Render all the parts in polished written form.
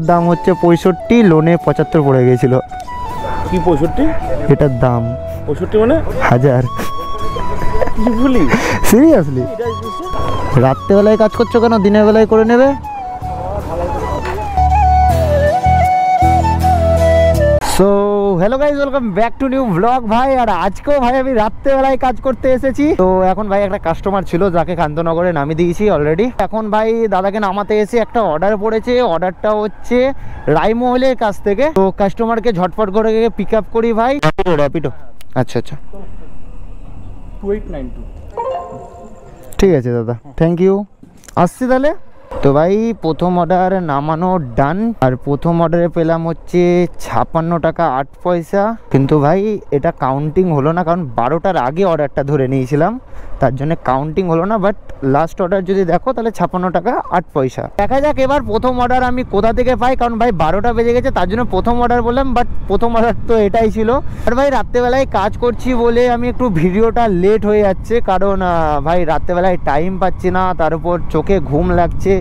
দাম হচ্ছে 65, লোনে 75 পড়ে গেছিল। কি 65? এটার দাম 65 মানে 1000। কি বলি সিরিয়াসলি? রাত্রেবেলায় কাজ করছো কেন, দিনের বেলায় করে নেবে। So hello guys, welcome back to new blog ভাই। আর আজকেও ভাই আমি রাত্রেবেলায় কাজ করতে এসেছি। তো এখন ভাই একটা কাস্টমার ছিল যাকে কান্তনগরে নামিয়ে দিয়েছি অলরেডি। এখন ভাই দাদাকে নামাতে এসে একটা অর্ডার পড়েছে। অর্ডারটা হচ্ছে রাইমহলের কাছ থেকে। তো কাস্টমারকে ঝটপট করে পিক আপ করি ভাই। র্যাপিডো। আচ্ছা আচ্ছা 2892। ঠিক আছে দাদা, থ্যাংক ইউ। আসছি তাহলে। তো ভাই প্রথম অর্ডার নামানো ডান। আর প্রথম অর্ডারে পেলাম হচ্ছে 56 টাকা 8 পয়সা। কিন্তু ভাই এটা কাউন্টিং হলো না, কারণ 12টার আগে অর্ডারটা ধরে নিয়েছিলাম, তার জন্য কাউন্টিং হলো না। বাট লাস্ট অর্ডার যদি দেখো তাহলে 56 টাকা 8 পয়সা। দেখা যাক এবার প্রথম অর্ডার আমি কোথা থেকে পাই, কারণ ভাই 12টা বেজে গেছে, তার জন্য প্রথম অর্ডার বললাম। বাট প্রথম অর্ডার তো এটাই ছিল। আর ভাই রাত্রেবেলায় কাজ করছি বলে আমি একটু ভিডিওটা লেট হয়ে যাচ্ছে, কারণ ভাই রাত্রেবেলায় টাইম পাচ্ছি না, তার উপর চোখে ঘুম লাগছে।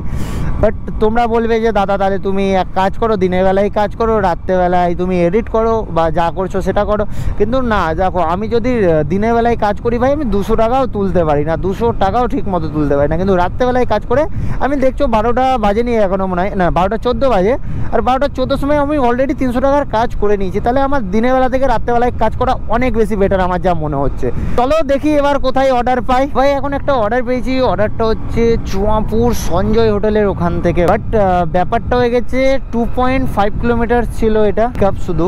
বাট তোমরা বলবে যে দাদা তাহলে তুমি এক কাজ করো, দিনের বেলায় কাজ করো, রাত্রেবেলায় তুমি এডিট করো বা যা করছো সেটা করো। কিন্তু না, দেখো আমি যদি দিনের বেলায় কাজ করি ভাই, আমি 200 টাকাও তুলতে পারি না, 200 টাকাও ঠিক মতো তুলতে পারি না। কিন্তু রাত্রেবেলায় কাজ করে আমি দেখছো 12টা বাজেনি এখনও, মনে হয় না 12টা 14 বাজে। আর 12টা 14 সময় আমি অলরেডি 300 টাকার কাজ করে নিয়েছি। তাহলে আমার দিনের বেলা থেকে রাত্রেবেলায় কাজ করা অনেক বেশি বেটার আমার যা মনে হচ্ছে। চলো দেখি এবার কোথায় অর্ডার পাই। ভাই এখন একটা অর্ডার পেয়েছি। অর্ডারটা হচ্ছে চুয়াপুর সঞ্জয় হোটেলের ওখান থেকে। বাট ব্যাপারটা হয়ে গেছে 2.5 কিলোমিটার ছিল এটা পিকআপ শুধু।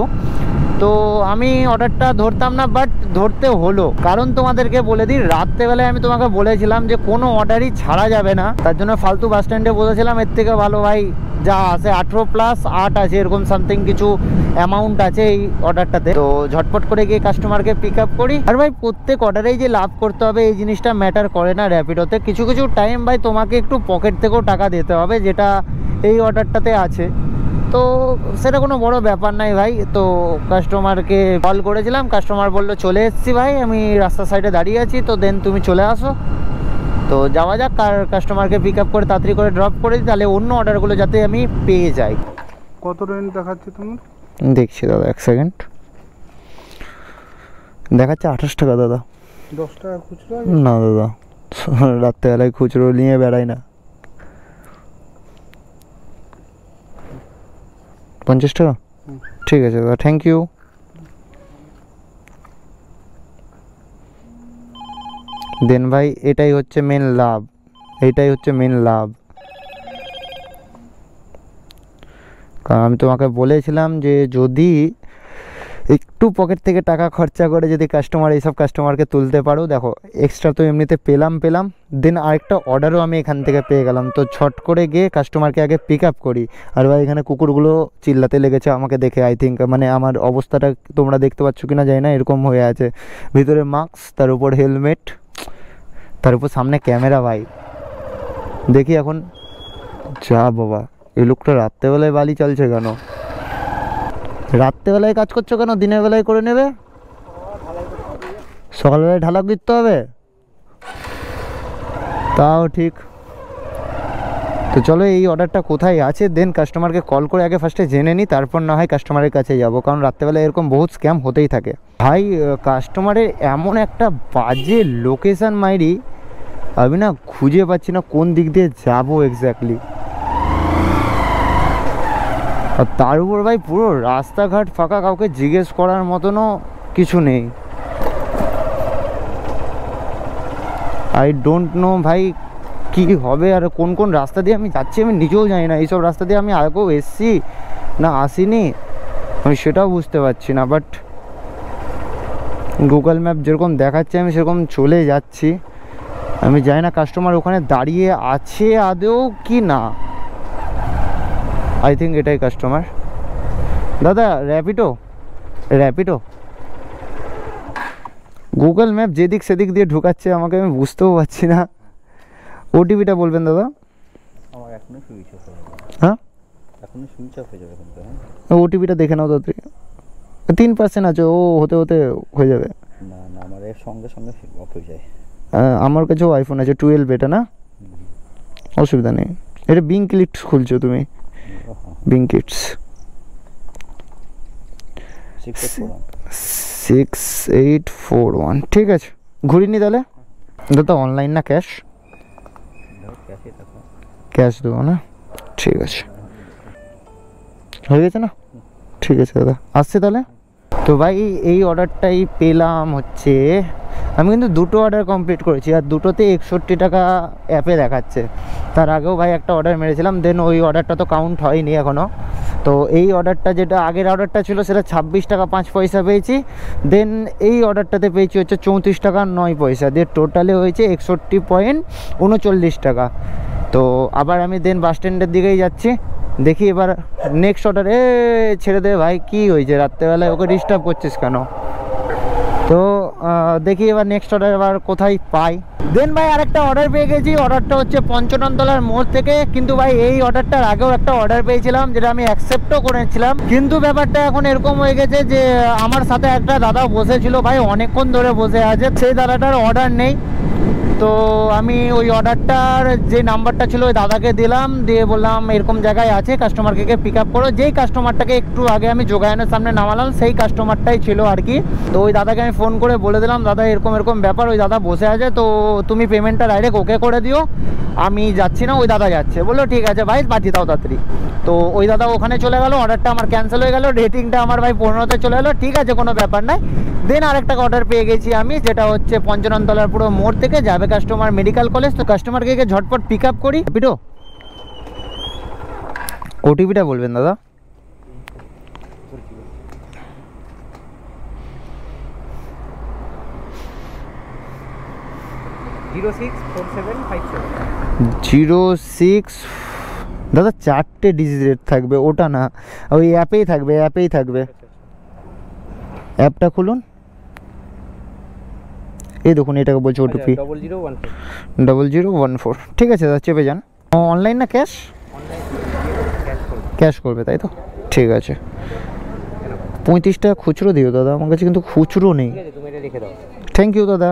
তো আমি অর্ডারটা ধরতাম না, বাট ধরতে হলো। কারণ তোমাদেরকে বলে দিই, রাত্রেবেলায় আমি তোমাকে বলেছিলাম যে কোনো অর্ডারই ছাড়া যাবে না, তার জন্য ফালতু বাস স্ট্যান্ডে বলেছিলাম। এর থেকে ভালো ভাই যা আছে 18+8 আছে, এরকম সামথিং কিছু অ্যামাউন্ট আছে এই অর্ডারটাতে। তো ঝটপট করে গিয়ে কাস্টমারকে পিক আপ করি। আর ভাই প্রত্যেক অর্ডারেই যে লাভ করতে হবে এই জিনিসটা ম্যাটার করে না র্যাপিডোতে। কিছু কিছু টাইম ভাই তোমাকে একটু পকেট থেকেও টাকা দিতে হবে, যেটা এই অর্ডারটাতে আছে। তো সেটা কোনো বড় ব্যাপার নাই ভাই। তো কাস্টমারকে কল করেছিলাম, কাস্টমার বললো চলে এসেছি ভাই, আমি রাস্তার সাইডে দাঁড়িয়ে আছি, তো দেন তুমি চলে আসো। তো যাওয়া যাক, কাস্টমারকে পিক আপ করে তাড়াতাড়ি করে ড্রপ করে দিই, তাহলে অন্য অর্ডারগুলো যাতে আমি পেয়ে যাই। কত রেঞ্জ দেখাচ্ছে তোমার? দেখছি দাদা, এক সেকেন্ড। দেখাচ্ছে 28 টাকা দাদা। 10 টাকা খুচরো? না দাদা, রাত্রেবেলায় খুচরো নিয়ে বেড়াই না। 50 টাকা? ঠিক আছে দাদা, থ্যাংক ইউ। দেন ভাই এটাই হচ্ছে মেন লাভ, এইটাই হচ্ছে মেন লাভ। কারণ আমি তোমাকে বলেছিলাম যে যদি একটু পকেট থেকে টাকা খরচা করে যদি কাস্টমার এইসব কাস্টমারকে তুলতে পারো, দেখো এক্সট্রা তো এমনিতে পেলাম, দেন আরেকটা অর্ডারও আমি এখান থেকে পেয়ে গেলাম। তো ছট করে গিয়ে কাস্টমারকে আগে পিক আপ করি। আর ভাই এখানে কুকুরগুলো চিল্লাতে লেগেছে আমাকে দেখে, আই থিঙ্ক মানে আমার অবস্থাটা তোমরা দেখতে পাচ্ছ কিনা জানি না, এরকম হয়ে আছে। ভিতরে মাস্ক, তার উপর হেলমেট, তার উপর সামনে ক্যামেরা। ভাই দেখি এখন, যা বাবা এই লোকটা রাত্রেবেলায় বালি চালছে কেন? রাত্রেবেলায় কাজ করছো কেন, দিনের বেলায় করে নেবে। সকালবেলায় ঢালাক দিতে হবে, তাও ঠিক। তো চলো এই অর্ডারটা কোথায় আছে, দেন কাস্টমারকে কল করে আগে ফার্স্টে জেনে নিই, তারপর না হয় কাস্টমারের কাছে যাবো। কারণ রাত্রেবেলায় এরকম বহুত স্ক্যাম হতেই থাকে ভাই। কাস্টমারের এমন একটা বাজে লোকেশান মাইরি, আমি না খুঁজে পাচ্ছি না কোন দিক দিয়ে যাবো এক্স্যাক্টলি। আর তার উপর ভাই পুরো রাস্তাঘাট ফাঁকা, কাউকে জিজ্ঞেস করার মতনও কিছু নেই। আই ডোন্ট নো ভাই কী হবে, আর কোন কোন রাস্তা দিয়ে আমি যাচ্ছি আমি নিজেও জানি না। এইসব রাস্তা দিয়ে আমি আগেও এসছি না আসিনি আমি সেটাও বুঝতে পারছি না। বাট গুগল ম্যাপ যেরকম দেখাচ্ছে আমি সেরকম চলে যাচ্ছি। আমি জানি না কাস্টমার ওখানে দাঁড়িয়ে আছে আদৌ কি না। আই থিঙ্ক এটাই কাস্টমার। দাদা র্যাপিডো, র্যাপিডো। গুগল ম্যাপ যেদিক সেদিক দিয়ে ঢুকাচ্ছে আমাকে, আমি বুঝতেও পারছি না। ওটিপিটা বলবেন দাদা? আমার এখনো সুইচ অফ হয়ে যাবে। হ্যাঁ এখনো সুইচ অফ হয়ে যাবে কিন্তু। ওটিপিটা দেখে নাও তাড়াতাড়ি। 3% আছে, ও হতে হতে হয়ে যাবে। না না, আমার এর সঙ্গে সঙ্গে অফ হয়ে যায়। আমার কাছেও আইফোন আছে 12 এটা না, অসুবিধা নেই। এটা বিং ক্লিক খুলছো তুমি? ব্লিঙ্কিটস 6841 ঠিক আছে ঘুরিয়ে নি তাহলে দাদা অনলাইন না ক্যাশ ক্যাশ দেবো না ঠিক আছে হয়ে গেছে না ঠিক আছে দাদা আসছে তাহলে তো ভাই এই অর্ডারটাই পেলাম হচ্ছে আমি কিন্তু দুটো অর্ডার কমপ্লিট করেছি আর দুটোতে 61 টাকা অ্যাপে দেখাচ্ছে তার আগেও ভাই একটা অর্ডার মেরেছিলাম দেন ওই অর্ডারটা তো কাউন্ট হয়নি এখনও তো এই অর্ডারটা যেটা আগের অর্ডারটা ছিল সেটা 26 টাকা 5 পয়সা পেয়েছি দেন এই অর্ডারটাতে পেয়েছি হচ্ছে 34 টাকা 9 পয়সা দিয়ে টোটালে হয়েছে 61.39 টাকা তো আবার আমি দেন বাস স্ট্যান্ডের দিকেই যাচ্ছি দেখি এবার নেক্সট অর্ডার ছেড়ে দে ভাই কি হয়েছে রাত্রেবেলায় ওকে ডিস্টার্ব করছিস কেন তো দেখি এবার নেক্সট অর্ডার এবার কোথায় পাই দেন ভাই আরেকটা অর্ডার পেয়ে গেছি অর্ডারটা হচ্ছে পঞ্চননতলার মোড় থেকে কিন্তু ভাই এই অর্ডারটার আগেও একটা অর্ডার পেয়েছিলাম যেটা আমি অ্যাকসেপ্টও করেছিলাম কিন্তু ব্যাপারটা এখন এরকম হয়ে গেছে যে আমার সাথে একটা দাদা বসেছিল ভাই অনেকক্ষণ ধরে বসে আছে সেই দাদাটার অর্ডার নেই তো আমি ওই অর্ডারটার যে নাম্বারটা ছিল ওই দাদাকে দিলাম দিয়ে বললাম এরকম জায়গায় আছে কাস্টমারকে পিক আপ করো যেই কাস্টমারটাকে একটু আগে আমি যোগায়নের সামনে নামালাম সেই কাস্টমারটাই ছিল আর কি তো ওই দাদাকে আমি ফোন করে বলে দিলাম দাদা এরকম এরকম ব্যাপার ওই দাদা বসে আছে তো তুমি পেমেন্টটা ডাইরেক্ট ওকে করে দিও আমি যাচ্ছি না ওই দাদা যাচ্ছে বললো ঠিক আছে ভাই পাঠিয়ে দাও তাড়াতাড়ি তো ওই দাদা ওখানে চলে গেল অর্ডারটা আমার ক্যান্সেল হয়ে গেল রেটিংটা আমার ভাই 15তে চলে গেলো ঠিক আছে কোনো ব্যাপার নাই দেন আরেকটা অর্ডার পেয়ে গেছি আমি যেটা হচ্ছে পঞ্চননতলার পুরো মোড় থেকে যাবে কাস্টমার মেডিকেল কলেজ তো কাস্টমারকে ঝটপট পিক আপ করি পিটো ওটিপিটা বলবেন দাদা জিরো সিক্স দাদা 4টে ডিজিট থাকবে ওটা না ওই অ্যাপেই থাকবে অ্যাপটা খুলুন এই দেখুন এটাকে বলছে ওটিপি 0014 ঠিক আছে দাদা চেপে যান অনলাইন না ক্যাশ ক্যাশ করবে তাই তো ঠিক আছে 35 টাকা খুচরো দিও দাদা আমার কাছে কিন্তু খুচরো নেই থ্যাংক ইউ দাদা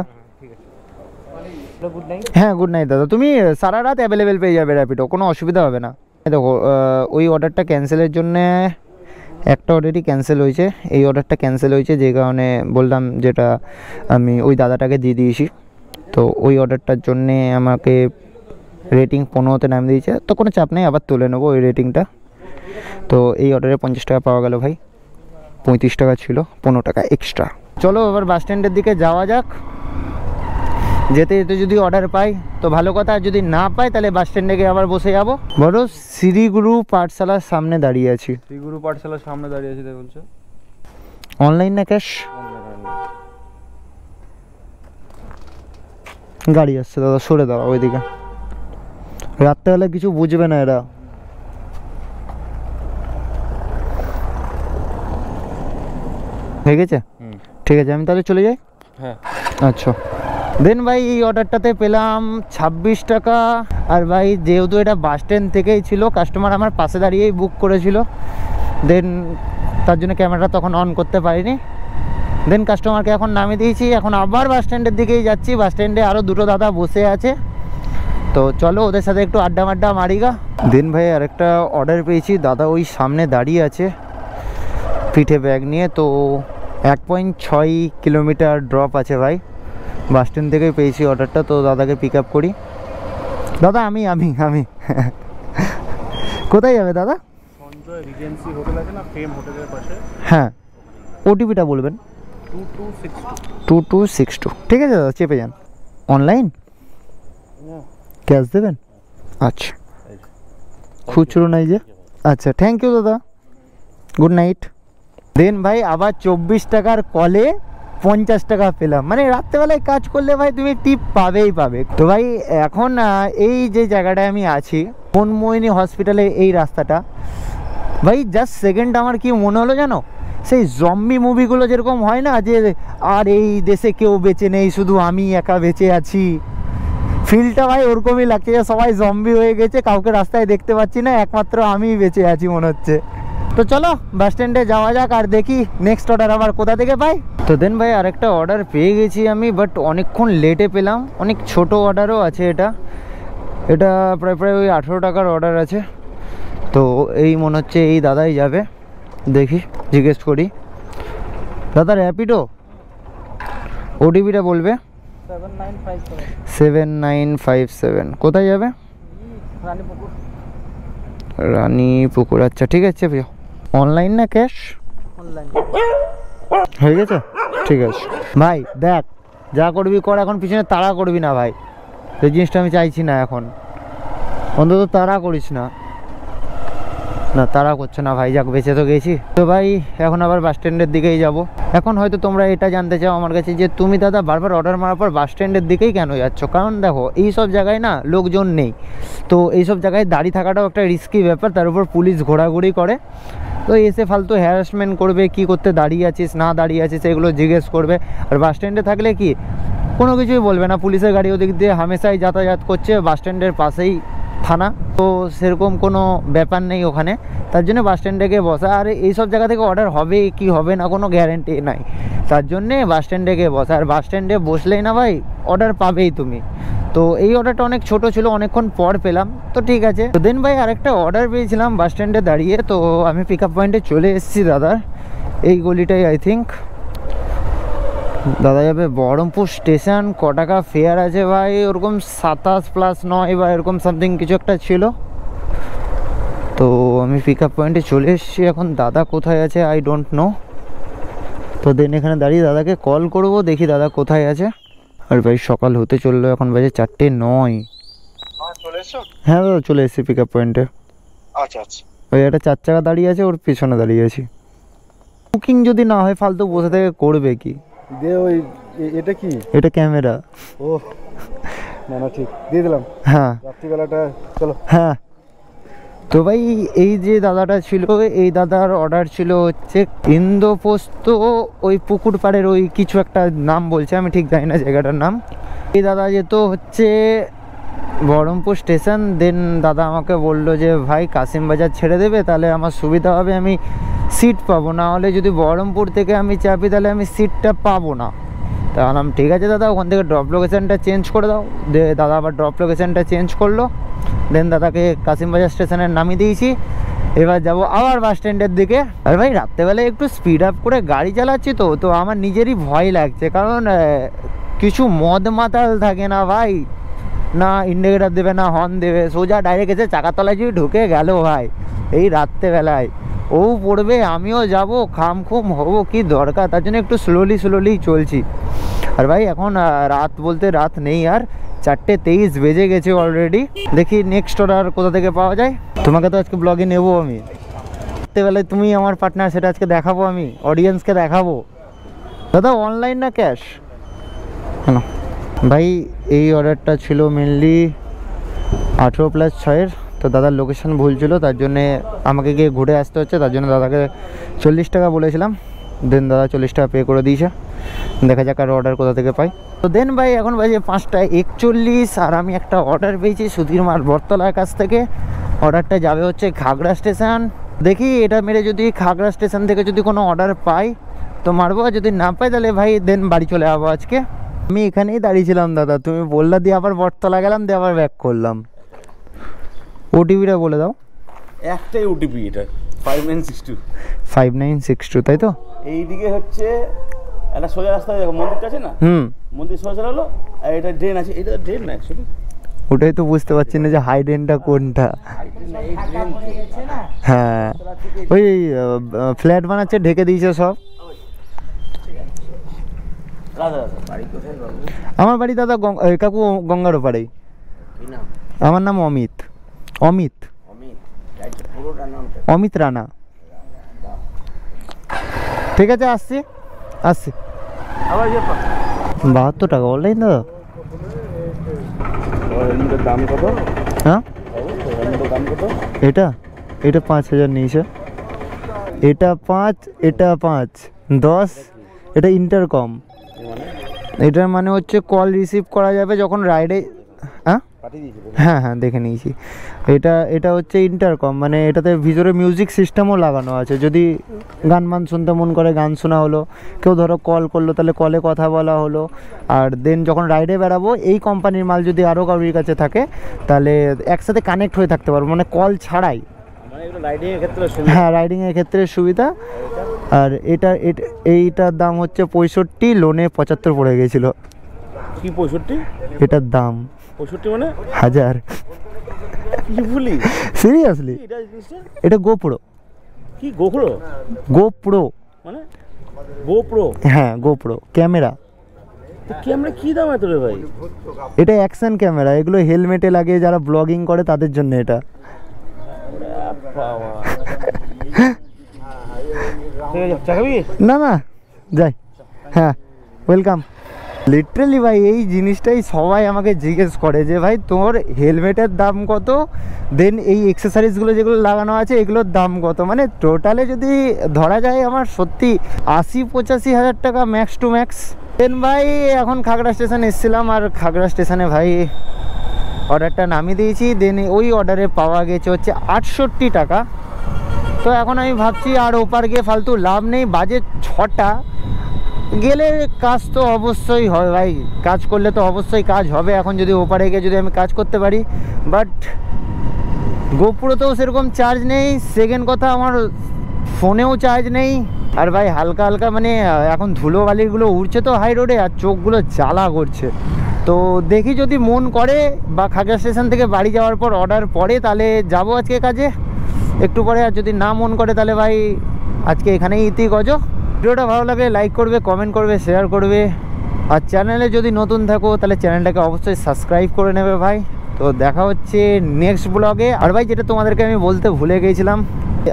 হ্যাঁ গুড নাইট দাদা তুমি সারা রাত অ্যাভেলেবেল পেয়ে যাবে র্যাপিডো কোনো অসুবিধা হবে না দেখো ওই অর্ডারটা ক্যান্সেলের জন্যে একটা অর্ডারই ক্যান্সেল হয়েছে এই অর্ডারটা ক্যান্সেল হয়েছে যে কারণে বললাম যেটা আমি ওই দাদাটাকে দিয়ে দিয়েছি তো ওই অর্ডারটার জন্যে আমাকে রেটিং 15তে নাম দিয়েছে তো কোনো চাপ নেই আবার তুলে নেবো ওই রেটিংটা তো এই অর্ডারে 50 টাকা পাওয়া গেল ভাই 35 টাকা ছিল 15 টাকা এক্সট্রা চলো এবার বাস স্ট্যান্ডের দিকে যাওয়া যাক যেতে যেতে যদি অর্ডার পাই তো ভালো কথা যদি না পাই তাহলে বাস স্ট্যান্ডে গিয়ে আবার বসে যাবো বড় শ্রীগুরু পাঠশালার সামনে দাঁড়িয়ে আছি শ্রীগুরু পাঠশালার সামনে দাঁড়িয়ে আছি তাই বলছো অনলাইন না ক্যাশ গাড়ি আসছে দাদা সরে দাও ওইদিকে রাত্রেবেলা কিছু বুঝবে না এরা হয়ে গেছে ঠিক আছে আমি তাহলে চলে যাই হ্যাঁ আচ্ছা দেন ভাই এই অর্ডারটাতে পেলাম 26 টাকা আর ভাই যেহেতু এটা বাস স্ট্যান্ড থেকেই ছিল কাস্টমার আমার পাশে দাঁড়িয়েই বুক করেছিল দেন তার জন্য ক্যামেরাটা তখন অন করতে পারিনি দেন কাস্টমারকে এখন নামিয়ে দিয়েছি এখন আবার বাস স্ট্যান্ডের দিকেই যাচ্ছি বাস স্ট্যান্ডে আরও দুটো দাদা বসে আছে তো চলো ওদের সাথে একটু আড্ডা মাড্ডা মারিগা দেন ভাই আরেকটা অর্ডার পেয়েছি দাদা ওই সামনে দাঁড়িয়ে আছে পিঠে ব্যাগ নিয়ে তো 1.6 কিলোমিটার ড্রপ আছে ভাই বাস স্ট্যান্ড থেকেই পেয়েছি অর্ডারটা তো দাদাকে পিক আপ করি দাদা আমি কোথায় যাবে দাদা সঞ্জয় রিজেন্সি হোটেল আছে না ফেম হোটেলের পাশে হ্যাঁ ওটিপিটা বলবেন 2262 ঠিক আছে দাদা চেপে যান অনলাইন ক্যাশ দেবেন আচ্ছা খুচরো নাই যে আচ্ছা থ্যাংক ইউ দাদা গুড নাইট দেন ভাই আবার 24 টাকার কলে 50 টাকা পেলাম মানে রাত্রেবেলায় কাজ করলে ভাই তুমি টিপ পাবেই তো ভাই এখন এই যে জায়গাটায় আমি আছি মনমোহিনী হসপিটালে এই রাস্তাটা ভাই জাস্ট সেকেন্ড আমার কি মনে হলো জানো সেই জম্বি মুভিগুলো যেরকম হয় না যে আর এই দেশে কেউ বেঁচে নেই শুধু আমি একা বেঁচে আছি ফিলটা ভাই ওরকমই লাগছে যে সবাই জম্বি হয়ে গেছে কাউকে রাস্তায় দেখতে পাচ্ছি না একমাত্র আমিই বেঁচে আছি মনে হচ্ছে তো চলো বাস স্ট্যান্ডে যাওয়া যাক আর দেখি নেক্সট অর্ডার আবার কোথা থেকে পাই তো দেন ভাই আরেকটা অর্ডার পেয়ে গেছি আমি বাট অনেকক্ষণ লেটে পেলাম অনেক ছোট অর্ডারও আছে এটা প্রায় ওই 18 টাকার অর্ডার আছে তো এই মনে হচ্ছে এই দাদাই যাবে, দেখি জিজ্ঞেস করি। দাদা র্যাপিডো ওটিপিটা বলবে। 7957 কোথায় যাবে? রানীপুকুর। আচ্ছা ঠিক আছে প্রিয়। অনলাইন না ক্যাশ? হয়ে গেছে, ঠিক আছে ভাই। দেখ যা করবি কর, এখন পিছনে তাড়া করবি না ভাই, এই জিনিসটা আমি চাইছি না এখন। অন্তত তাড়া করিস না। না তাড়া করছে না ভাই, যাক বেঁচে তো গেছি। তো ভাই এখন আবার বাস স্ট্যান্ডের দিকেই যাব। এখন হয়তো তোমরা এটা জানতে চাও আমার কাছে যে তুমি দাদা বারবার অর্ডার মারার পর বাস স্ট্যান্ডের দিকেই কেন যাচ্ছ? কারণ দেখো এই সব জায়গায় না লোকজন নেই, তো এই সব জায়গায় দাঁড়িয়ে থাকাটাও একটা রিস্কি ব্যাপার, তার উপর পুলিশ ঘোরাঘুরি করে, তো এসে ফালতু হ্যারাসমেন্ট করবে, কি করতে দাঁড়িয়ে আছিস না দাঁড়িয়ে আছিস এগুলো জিজ্ঞেস করবে। আর বাস স্ট্যান্ডে থাকলে কি কোনো কিছুই বলবে না, পুলিশের গাড়ি ওদিক দিয়ে হামেশাই যাতায়াত করছে, বাস স্ট্যান্ডের পাশেই থানা, তো সেরকম কোনো ব্যাপার নেই ওখানে। তার জন্য বাস স্ট্যান্ডে গিয়ে বসা, আর এইসব জায়গা থেকে অর্ডার হবে কি হবে না কোনো গ্যারেন্টি নাই, তার জন্যে বাস স্ট্যান্ডে গিয়ে বসা। আর বাস স্ট্যান্ডে বসলেই না ভাই অর্ডার পাবেই তুমি। তো এই অর্ডারটা অনেক ছোট ছিল, অনেকক্ষণ পর পেলাম, তো ঠিক আছে। তো দেন ভাই আরেকটা অর্ডার পেয়েছিলাম বাস স্ট্যান্ডে দাঁড়িয়ে, তো আমি পিক আপ পয়েন্টে চলে এসেছি দাদার, এই গলিটাই আই থিঙ্ক। দাদা যাবে বহরমপুর স্টেশন। ক টাকা ফেয়ার আছে ভাই? ওরকম 27+9 বা এরকম সামথিং কিছু একটা ছিল। তো আমি পিক আপ পয়েন্টে চলে এসেছি, এখন দাদা কোথায় আছে আই ডোন্ট নো। তো দেন এখানে দাঁড়িয়ে দাদাকে কল করব, দেখি দাদা কোথায় আছে। আর ভাই সকাল হতে চললো, এখন বাজে 4:09। হ্যাঁ দাদা চলে এসেছি পিক আপ পয়েন্টে। আচ্ছা আচ্ছা, ওই একটা 4 চাকা দাঁড়িয়ে আছে, ওর পিছনে দাঁড়িয়ে আছি। বুকিং যদি না হয় ফালতু বসে থেকে করবে কি? দে ওই এটা কি? এটা ক্যামেরা। ও না না ঠিক দিয়ে দিলাম। হ্যাঁ রাত্রিবেলাটা চলো। হ্যাঁ। তো ভাই এই যে দাদাটা ছিল, এই দাদার অর্ডার ছিল হচ্ছে ইন্দ্রপ্রস্থ, ওই পুকুর পাড়ের ওই কিছু একটা নাম বলছে, আমি ঠিক জানি না জায়গাটার নাম। এই দাদা যেত হচ্ছে বহরমপুর স্টেশন। দেন দাদা আমাকে বললো যে ভাই কাশিম বাজার ছেড়ে দেবে, তাহলে আমার সুবিধা হবে, আমি সিট পাবো, না হলে যদি বহরমপুর থেকে আমি চাপি তাহলে আমি সিটটা পাবো না। তা বললাম ঠিক আছে দাদা, ওখান থেকে ড্রপ লোকেশানটা চেঞ্জ করে দাও। দাদা আবার ড্রপ লোকেশানটা চেঞ্জ করলো। দেন দাদাকে কাশিমবাজার স্টেশনে নামিয়ে দিয়েছি, এবার যাব আবার বাস স্ট্যান্ডের দিকে। আর ভাই রাত্রেবেলায় একটু স্পিড আপ করে গাড়ি চালাচ্ছি, তো আমার নিজেরই ভয় লাগছে, কারণ কিছু মদ মাতাল থাকে না ভাই, না ইন্ডিকেটার দেবে না হর্ন দেবে, সোজা ডাইরেক্ট এসে চাকার তলায় যদি ঢুকে গেল ভাই এই রাত্রেবেলায়, ও পড়বে আমিও যাব, খামখুম হবো, কি দরকার? তার জন্য একটু স্লোলি চলছি। আর ভাই এখন রাত বলতে রাত নেই, আর 4:23 বেজে গেছে অলরেডি। দেখি নেক্সট অর্ডার কোথা থেকে পাওয়া যায়। তোমাকে তো আজকে ব্লগে নেবো আমি, রাত্রেবেলায় তুমি আমার পার্টনার, সেটা আজকে দেখাবো, আমি অডিয়েন্সকে দেখাবো। দাদা অনলাইন না ক্যাশ? কেন ভাই এই অর্ডারটা ছিল মেনলি 18+6-এর, তো দাদার লোকেশন ভুল ছিল, তার জন্যে আমাকে গিয়ে ঘুরে আসতে হচ্ছে, তার জন্য দাদাকে 40 টাকা বলেছিলাম। দেন দাদা 40 টাকা পে করে দিয়েছে। দেখা যাক আর অর্ডার কোথা থেকে পাই। তো দেন ভাই এখন বাজে 5:41, আর আমি একটা অর্ডার পেয়েছি সুধীর মার বটতলার কাছ থেকে। অর্ডারটা যাবে হচ্ছে খাগড়া স্টেশন। দেখি এটা মেরে যদি খাগড়া স্টেশন থেকে যদি কোনো অর্ডার পাই তো মারবো, আর যদি না পাই তাহলে ভাই দেন বাড়ি চলে যাবো আজকে। আমি এখানেই দাঁড়িয়েছিলাম দাদা, তুমি বললা দিয়ে আবার বটতলা গেলাম, দিয়ে আবার ব্যাক করলাম। ওটিপিটা বলে দাও। একটাই ওটিপি, এটা 5962। 5962 তাই তো? এইদিকে হচ্ছে একটা সোজা রাস্তা, দেখো মন্দিরটা আছে না, মন্দির সোজা হলো, আর এটা ড্রেন আছে, এটা ড্রেন না অ্যাকচুয়ালি। ওটাই তো বুঝতে পারছি না যে হাইডেনটা কোনটা। হ্যাঁ ওই ফ্ল্যাট বানাচ্ছে, ঢেকে দিয়েছে সব। আমার বাড়ি দাদা কাকু গঙ্গার ওপারেই। আমার নাম অমিত। অমিত অমিত রানা। ঠিক আছে আসছি। 72 টাকা অনলাইন দাদা? হেলমেটের দাম কত? হ্যাঁ হেলমেটের দাম কত? এটা 5000 নিয়েছে। এটা 5, এটা 5, 10। এটা ইন্টারকম। এটার মানে হচ্ছে কল রিসিভ করা যাবে যখন রাইডে। হ্যাঁ হ্যাঁ দেখে নিয়েছি। এটা হচ্ছে ইন্টারকম, মানে এটাতে ভিতরে মিউজিক সিস্টেমও লাগানো আছে, যদি গান শুনতে মন করে গান শোনা হলো, কেউ ধরো কল করলো তাহলে কলে কথা বলা হলো। আর দেন যখন রাইডে বেরাবো এই কোম্পানির মাল যদি আরও কারোর কাছে থাকে তাহলে একসাথে কানেক্ট হয়ে থাকতে পারবো, মানে কল ছাড়াই। মানে মানে এগুলো রাইডিংয়ের ক্ষেত্রে হ্যাঁ রাইডিংয়ের ক্ষেত্রে সুবিধা। আর এইটার দাম হচ্ছে 65, লোনে 75 পড়ে গেছিলো। কি 65? এটার দাম 65 মানে 1000। কি বলি সিরিয়াসলি এটা জিনিসটা এটা গোপ্রো। কি গোপ্রো গোপ্রো মানে গোপ্রো? হ্যাঁ গোপ্রো ক্যামেরা। ক্যামেরা কি দাম এত রে ভাই? এটা অ্যাকশন ক্যামেরা, এগুলো হেলমেটে লাগে যারা ব্লগিং করে তাদের জন্য এটা। বাবা ঠিক আছে চা খাবি? না না যাই, হ্যাঁ ওয়েলকাম। লিটারালি ভাই এই জিনিসটাই সবাই আমাকে জিজ্ঞেস করে যে ভাই তোর হেলমেটের দাম কত, দেন এই এক্সেসরিজগুলো যেগুলো লাগানো আছে এগুলোর দাম কত। মানে টোটালে যদি ধরা যায় আমার সত্যি 80-85 হাজার টাকা ম্যাক্স টু ম্যাক্স। দেন ভাই এখন খাগড়া স্টেশন এসেছিলাম, আর খাগড়া স্টেশনে ভাই অর্ডারটা নামিয়ে দিয়েছি। দেন ওই অর্ডারে পাওয়া গেছে হচ্ছে 68 টাকা। তো এখন আমি ভাবছি আর ওপার গিয়ে ফালতু লাভ নেই, বাজে 6টা, গেলে কাজ তো অবশ্যই হয় ভাই, কাজ করলে তো অবশ্যই কাজ হবে। এখন যদি ওপারে গিয়ে যদি আমি কাজ করতে পারি, বাট গোপ্রোতেও সেরকম চার্জ নেই, সেকেন্ড কথা আমার ফোনেও চার্জ নেই। আর ভাই হালকা হালকা মানে এখন ধুলো বালিগুলো উড়ছে তো হাই রোডে, আর চোখগুলো জ্বালা করছে। তো দেখি যদি মন করে বা খাগড়া স্টেশন থেকে বাড়ি যাওয়ার পর অর্ডার পড়ে তাহলে যাব আজকে কাজে একটু পরে। আর যদি না মন করে তাহলে ভাই আজকে এখানেই ইতি গজো। ভিডিওটা ভালো লাগে লাইক করবে, কমেন্ট করবে, শেয়ার করবে। আর চ্যানেলে যদি নতুন থাকো তাহলে চ্যানেলটাকে অবশ্যই সাবস্ক্রাইব করে নেবে ভাই। তো দেখা হচ্ছে নেক্সট ব্লগে। আর ভাই যেটা তোমাদেরকে আমি বলতে ভুলে গিয়েছিলাম,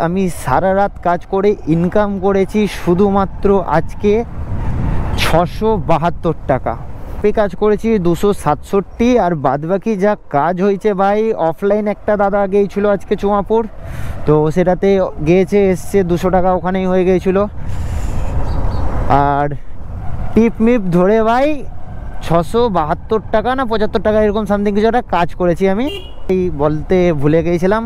আমি সারা রাত কাজ করে ইনকাম করেছি শুধুমাত্র আজকে 672 টাকা। কাজ করেছি 267, আর বাদবাকি যা কাজ হয়েছে ভাই অফলাইন একটা দাদা গিয়েছিল আজকে চুমাপুর, তো সেটাতে গিয়েছে এসছে 200 টাকা ওখানেই হয়ে গিয়েছিল। আর টিপ মিপ ধরে ভাই 672 টাকা না 75 টাকা এরকম সামথিং কিছু একটা কাজ করেছি আমি, এই বলতে ভুলে গিয়েছিলাম।